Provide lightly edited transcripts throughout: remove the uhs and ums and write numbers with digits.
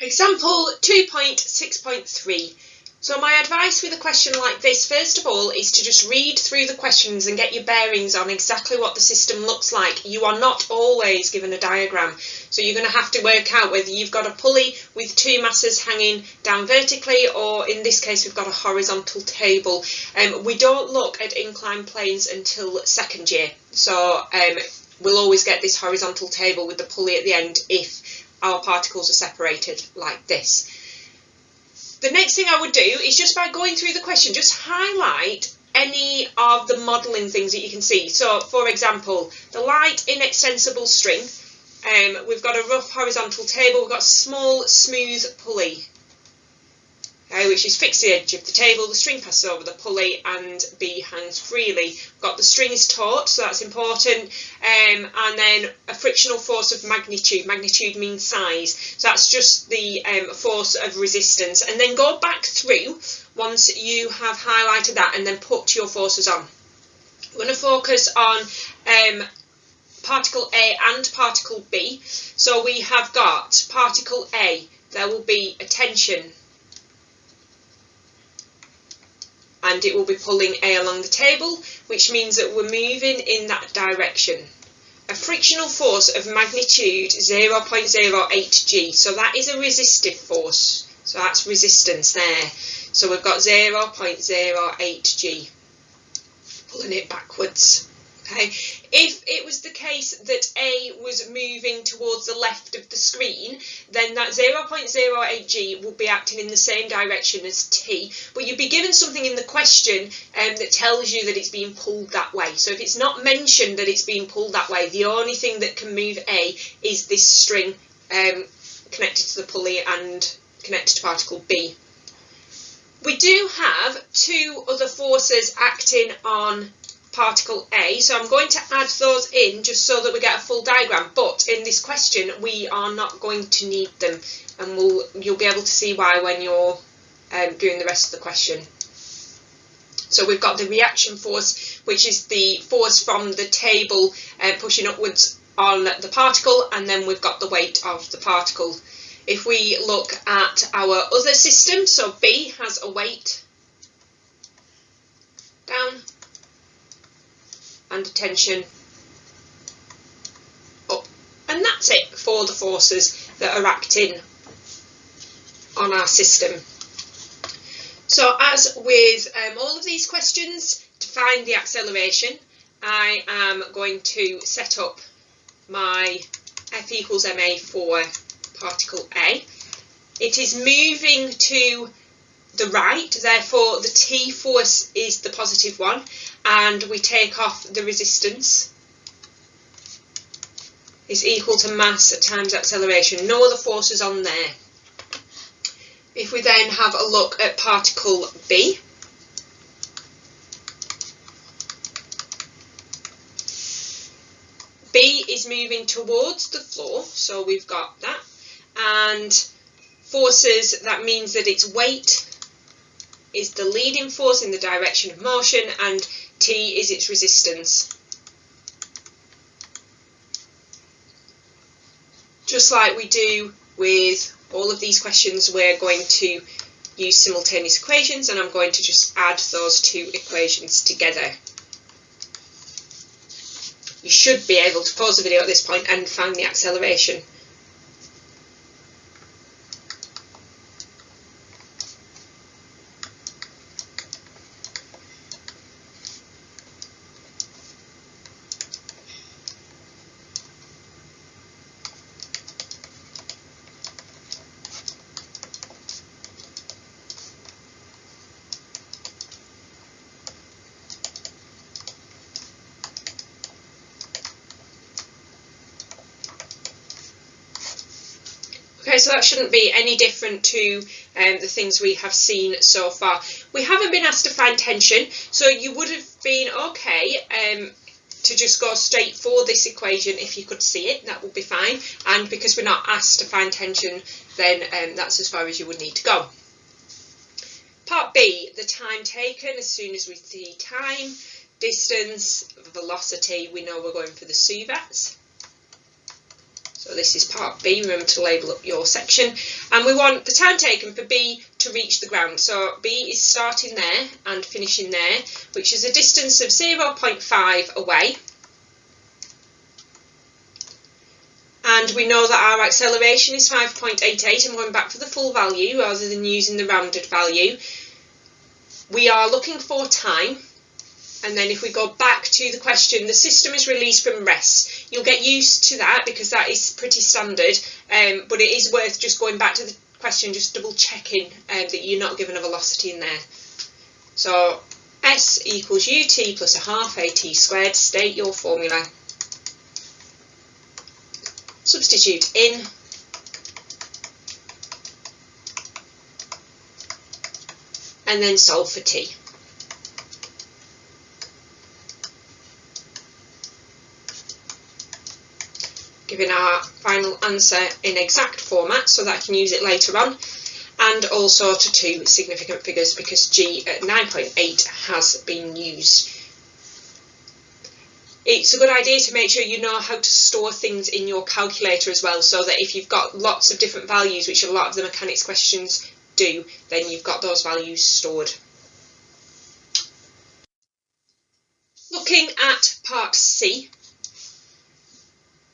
Example 2.6.3. So my advice with a question like this, first of all, is to just read through the questions and get your bearings on exactly what the system looks like. You are not always given a diagram, so you're going to have to work out whether you've got a pulley with two masses hanging down vertically, or in this case we've got a horizontal table. We don't look at inclined planes until second year, so we'll always get this horizontal table with the pulley at the end if our particles are separated like this. The next thing I would do is, just by going through the question, just highlight any of the modelling things that you can see. So, for example, the light inextensible string, we've got a rough horizontal table, we've got a small smooth pulley, which is fixed to the edge of the table, the string passes over the pulley and B hangs freely. We've got the string is taut, so that's important, and then a frictional force of magnitude. Magnitude means size, so that's just the force of resistance. And then go back through once you have highlighted that and then put your forces on. We're going to focus on particle A and particle B. So we have got particle A, there will be a tension, and it will be pulling A along the table, which means that we're moving in that direction. A frictional force of magnitude 0.08 G, so that is a resistive force, so that's resistance there. So we've got 0.08 G, pulling it backwards. Okay. If it was the case that A was moving towards the left of the screen, then that 0.08 G will be acting in the same direction as T, but you'd be given something in the question that tells you that it's being pulled that way. So if it's not mentioned that it's being pulled that way, the only thing that can move A is this string connected to the pulley and connected to particle B. We do have two other forces acting on particle A, so I'm going to add those in just so that we get a full diagram, but in this question we are not going to need them, and you'll be able to see why when you're doing the rest of the question. So we've got the reaction force, which is the force from the table pushing upwards on the particle, and then we've got the weight of the particle. If we look at our other system, so B has a weight down and a tension up, and that's it for the forces that are acting on our system. So as with all of these questions, to find the acceleration, I am going to set up my F equals ma for particle A. It is moving to the right, therefore the T force is the positive one, and we take off the resistance is equal to mass times acceleration. No other forces on there. If we then have a look at particle B, B is moving towards the floor, so we've got that, and forces, that means that its weight is the leading force in the direction of motion, and T is its resistance. Just like we do with all of these questions, we're going to use simultaneous equations, and I'm going to just add those two equations together. You should be able to pause the video at this point and find the acceleration. Okay, so that shouldn't be any different to the things we have seen so far. We haven't been asked to find tension, so you would have been okay to just go straight for this equation if you could see it, that would be fine. And because we're not asked to find tension, then that's as far as you would need to go. Part B, the time taken. As soon as we see time, distance, velocity, we know we're going for the suivets. So this is part B, remember to label up your section. And we want the time taken for B to reach the ground. So B is starting there and finishing there, which is a distance of 0.5 away. And we know that our acceleration is 5.88. I'm going back for the full value rather than using the rounded value. We are looking for time. And then if we go back to the question, the system is released from rest. You'll get used to that because that is pretty standard, but it is worth just going back to the question, just double checking that you're not given a velocity in there. So S equals ut plus a half at squared, state your formula. Substitute in. And then solve for t. Giving our final answer in exact format so that I can use it later on, and also to two significant figures because G at 9.8 has been used. It's a good idea to make sure you know how to store things in your calculator as well, so that if you've got lots of different values, which a lot of the mechanics questions do, then you've got those values stored. Looking at part C.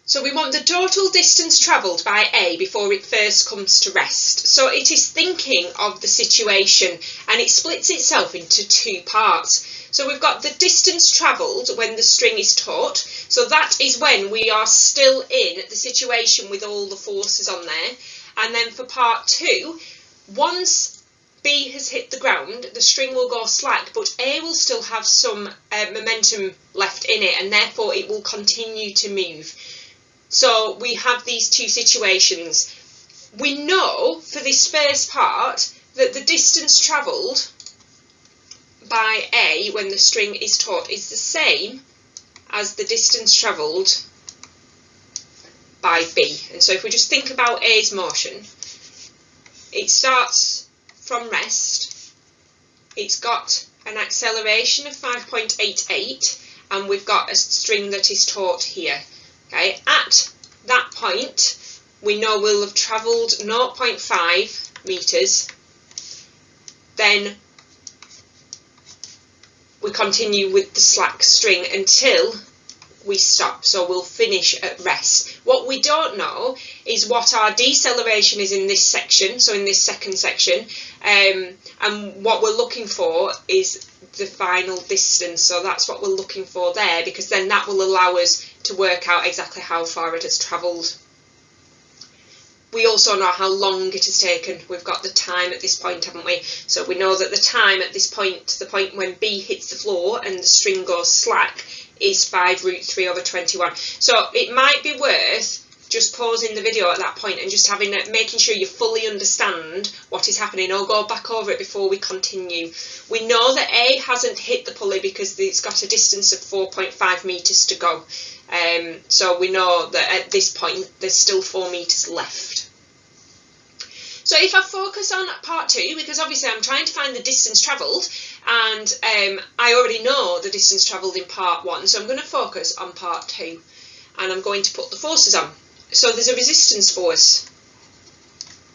So we want the total distance travelled by A before it first comes to rest. So it is thinking of the situation and it splits itself into two parts. So we've got the distance travelled when the string is taut. So that is when we are still in the situation with all the forces on there. And then for part two, once B has hit the ground, the string will go slack, but A will still have some momentum left in it and therefore it will continue to move. So we have these two situations. We know for this first part that the distance travelled by A when the string is taut is the same as the distance travelled by B. And so if we just think about A's motion, it starts from rest, it's got an acceleration of 5.88 and we've got a string that is taut here. Okay, at that point, we know we'll have travelled 0.5 metres, then we continue with the slack string until we stop, so we'll finish at rest. What we don't know is what our deceleration is in this section, so in this second section, and what we're looking for is the final distance, so that's what we're looking for there, because then that will allow us to work out exactly how far it has travelled. We also know how long it has taken. We've got the time at this point, haven't we? So we know that the time at this point, the point when B hits the floor and the string goes slack, is 5√3/21. So it might be worth just pausing the video at that point and just making sure you fully understand what is happening, or go back over it before we continue. We know that A hasn't hit the pulley because it's got a distance of 4.5 metres to go. So we know that at this point there's still 4 metres left. So if I focus on part two, because obviously I'm trying to find the distance travelled, and I already know the distance travelled in part one, so I'm going to focus on part two, and I'm going to put the forces on. So there's a resistance force.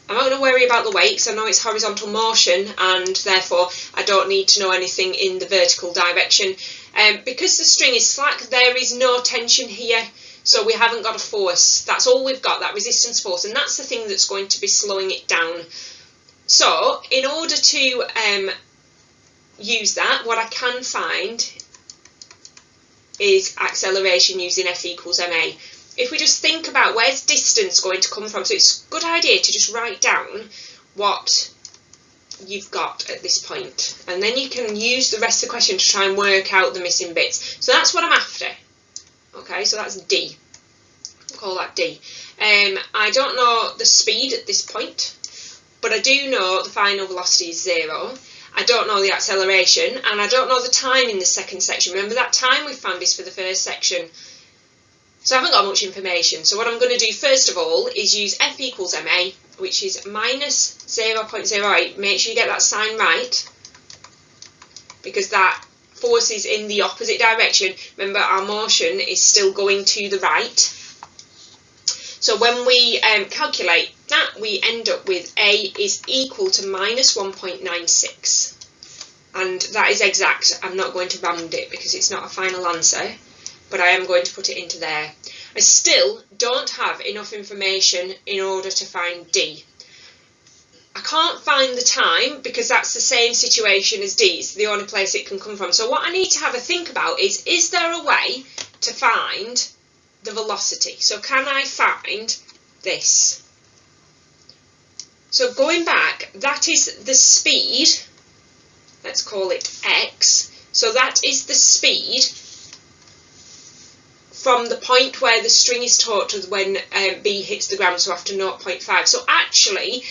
I'm not going to worry about the weight because I know it's horizontal motion, and therefore I don't need to know anything in the vertical direction. Because the string is slack, there is no tension here. So we haven't got a force. That's all we've got, that resistance force, and that's the thing that's going to be slowing it down. So in order to use that, what I can find is acceleration using F equals ma. If we just think about where's distance going to come from, so it's a good idea to just write down what you've got at this point, and then you can use the rest of the question to try and work out the missing bits. So that's what I'm after. Okay, so that's D. We'll call that D. I don't know the speed at this point, but I do know the final velocity is 0. I don't know the acceleration, and I don't know the time in the second section. Remember, that time we found is for the first section. So I haven't got much information. So what I'm going to do first of all is use F equals ma, which is minus 0.08. Make sure you get that sign right, because that force is in the opposite direction. Remember, our motion is still going to the right. So when we calculate that, we end up with A is equal to minus 1.96. And that is exact. I'm not going to round it because it's not a final answer, but I am going to put it into there. I still don't have enough information in order to find D. I can't find the time because that's the same situation as D. It's the only place it can come from. So what I need to have a think about is there a way to find the velocity? So can I find this? So going back, that is the speed. Let's call it X. So that is the speed from the point where the string is taut to when B hits the ground, so after 0.5. So actually,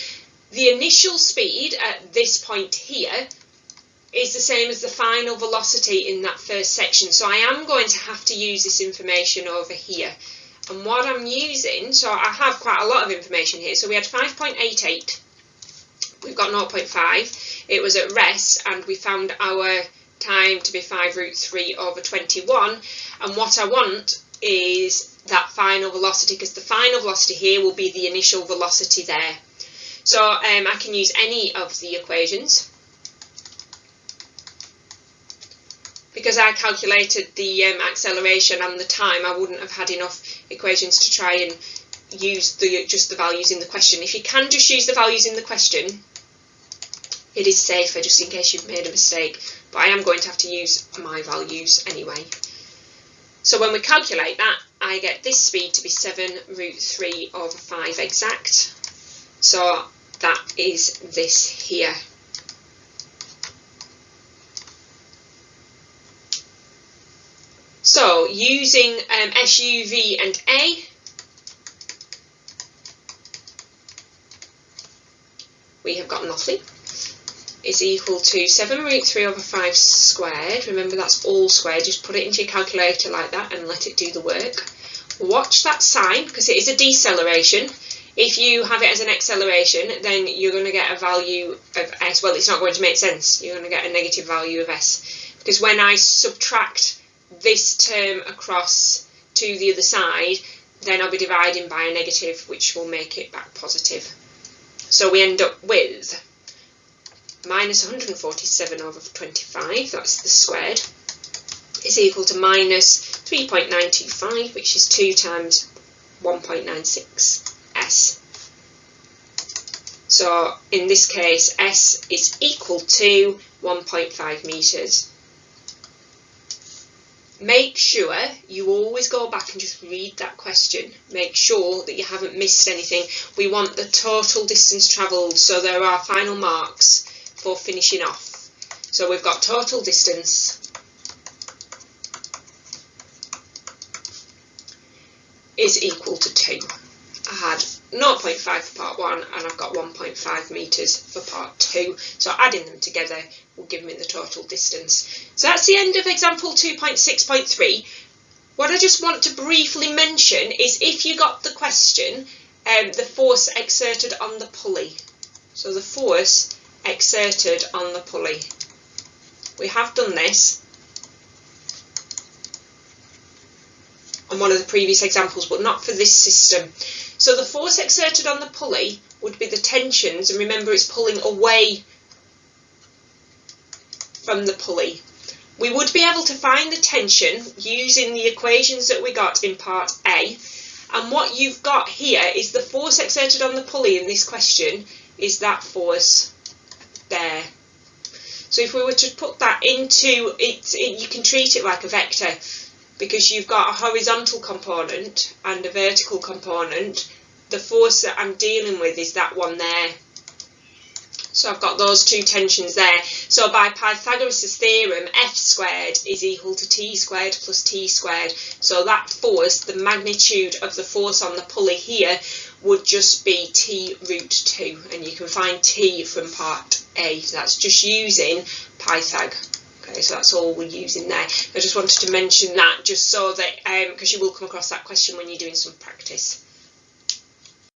the initial speed at this point here is the same as the final velocity in that first section. So I am going to have to use this information over here. And what I'm using, so I have quite a lot of information here. So we had 5.88. We've got 0.5. It was at rest, and we found our time to be 5 root 3 over 21. And what I want is that final velocity, because the final velocity here will be the initial velocity there. So I can use any of the equations. Because I calculated the acceleration and the time, I wouldn't have had enough equations to try and use just the values in the question. If you can just use the values in the question, it is safer just in case you've made a mistake. But I am going to have to use my values anyway. So when we calculate that, I get this speed to be 7 root 3 over 5 exact. So that is this here. So using SUV and A, we have got nothing. Is equal to 7 root 3 over 5 squared. Remember, that's all squared. Just put it into your calculator like that and let it do the work. Watch that sign, because it is a deceleration. If you have it as an acceleration, then you're going to get a value of S. Well, it's not going to make sense. You're going to get a negative value of S. Because when I subtract this term across to the other side, then I'll be dividing by a negative, which will make it back positive. So we end up with minus 147 over 25, that's the squared, is equal to minus 3.925, which is 2 times 1.96 S. So in this case, S is equal to 1.5 metres. Make sure you always go back and just read that question. Make sure that you haven't missed anything. We want the total distance travelled, so there are final marks for finishing off. So we've got total distance is equal to 2. I had 0.5 for part 1 and I've got 1.5 metres for part 2. So adding them together will give me the total distance. So that's the end of example 2.6.3. What I just want to briefly mention is if you got the question, the force exerted on the pulley. So the force exerted on the pulley. We have done this on one of the previous examples, but not for this system. So the force exerted on the pulley would be the tensions, and remember it's pulling away from the pulley. We would be able to find the tension using the equations that we got in part A, and what you've got here is the force exerted on the pulley in this question is that force there. So if we were to put that into it, you can treat it like a vector, because you've got a horizontal component and a vertical component. The force that I'm dealing with is that one there. So I've got those two tensions there. So by Pythagoras' theorem, F squared is equal to T squared plus T squared. So that force, the magnitude of the force on the pulley here, would just be T root 2. And you can find T from part A. So that's just using Pythag. Okay, so that's all we're using there. I just wanted to mention that just so that, because you will come across that question when you're doing some practice.